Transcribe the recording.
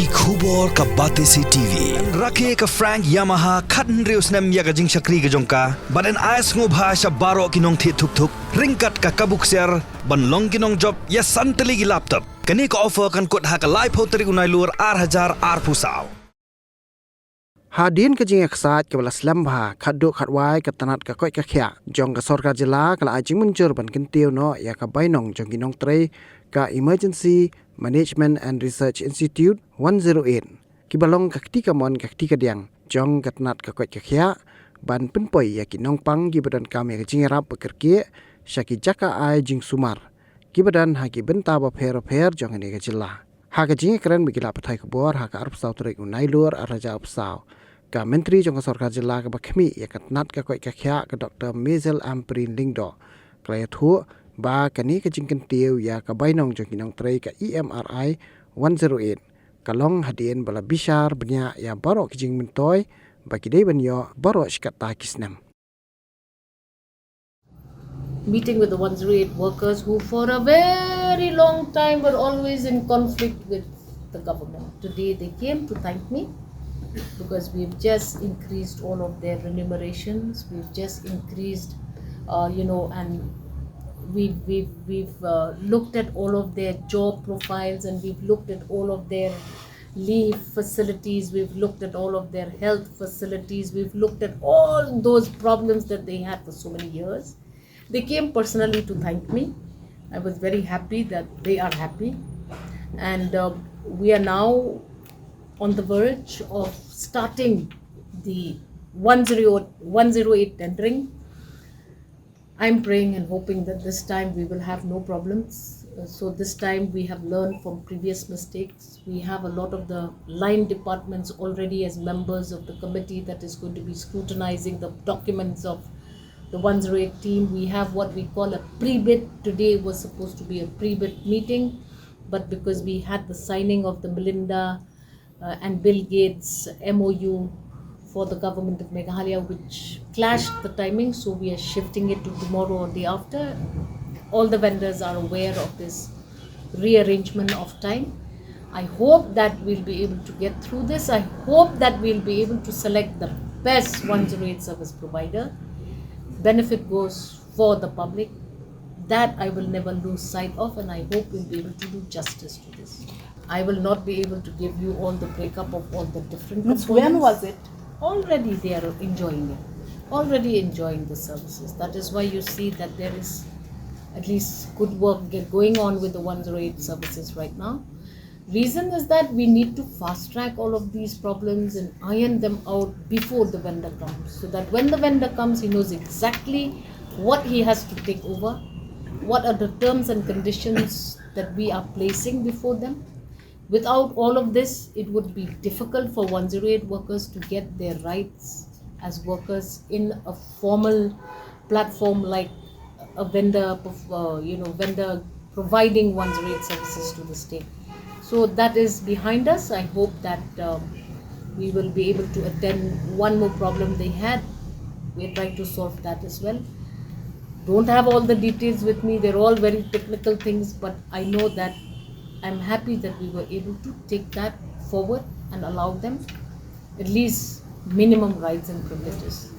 की khubor ka bate si TV rakhe ka Frank Yamaha khan reus nem ya ga jing shakri ga jongka baden ais ngo bha sha baro ki nong thi thuk thuk ringkat ka kabuk ser ban long ki nong job ya santali gi laptop kani ka offer kan kot ha ka live hoteri unai lur 8000 ar pusau Hadin ke jing eksat ke belas lembah khaduk khatwai ke tanat ke koi ke khia jong ke Sorkar jila kala ajing muncur ban Kyntiew no ya ka Bainong jong ki Nongtrei ka Emergency Management and Research Institute 108 ki balong ka ketika mon ka ketika diang jong ke tanat ke koi ke khia ban penpoi ya ki nongpang ki badan kami ke jing rap bekerkie syaki jaka ai jing sumar ki badan ha ki benta ba pher jong ni ke jila ha ke jing keren bigila pathai khobor ha ka arp sau trek unai lur araja upsau ka menteri jong Sorkar jila ka bakhmi ya katnat ka koi ka khya ka Dr. Mezel Amprin Lingdo klaya thu ba kani ka jing Kyntiew ya ka Bainong jong Nongtrei ka EMRI 108 kalong hadien bala bishar benya ya baro ki jing mentoy ba ki dei banyo baro shikat ta kisnam meeting with the 108 workers who for a very long time were always in conflict with the government. Today they came to thank me because we've just increased all of their remunerations, we've just increased and we've looked at all of their job profiles, and we've looked at all of their leave facilities, we've looked at all of their health facilities, we've looked at all those problems that they had for so many years. They came personally to thank me. I was very happy that they are happy, and we are now on the verge of starting the 108 tendering. I'm praying and hoping that this time we will have no problems. So this time we have learned from previous mistakes. We have a lot of the line departments already as members of the committee that is going to be scrutinizing the documents of the 108 team. We have what we call a pre-bid. Today was supposed to be a pre-bid meeting, but because we had the signing of the Melinda and Bill Gates MOU for the government of Meghalaya, which clashed the timing, so we are shifting it to tomorrow or day after. All the vendors are aware of this rearrangement of time. I hope that we'll be able to get through this. I hope that we'll be able to select the best 108 service provider. Benefit goes for the public. That I will never lose sight of, and I hope we'll be able to do justice to this. I will not be able to give you all the breakup of all the different components. When was it? Already they are enjoying it. Already enjoying the services. That is why you see that there is at least good work going on with the 108 services right now. Reason is that we need to fast track all of these problems and iron them out before the vendor comes, so that when the vendor comes, he knows exactly what he has to take over, what are the terms and conditions that we are placing before them. Without all of this, it would be difficult for 108 workers to get their rights as workers in a formal platform like a vendor, vendor providing 108 services to the state. So that is behind us. I hope that we will be able to attend one more problem they had. We're trying to solve that as well. Don't have all the details with me. They're all very technical things, but I know that I'm happy that we were able to take that forward and allow them at least minimum rights and privileges.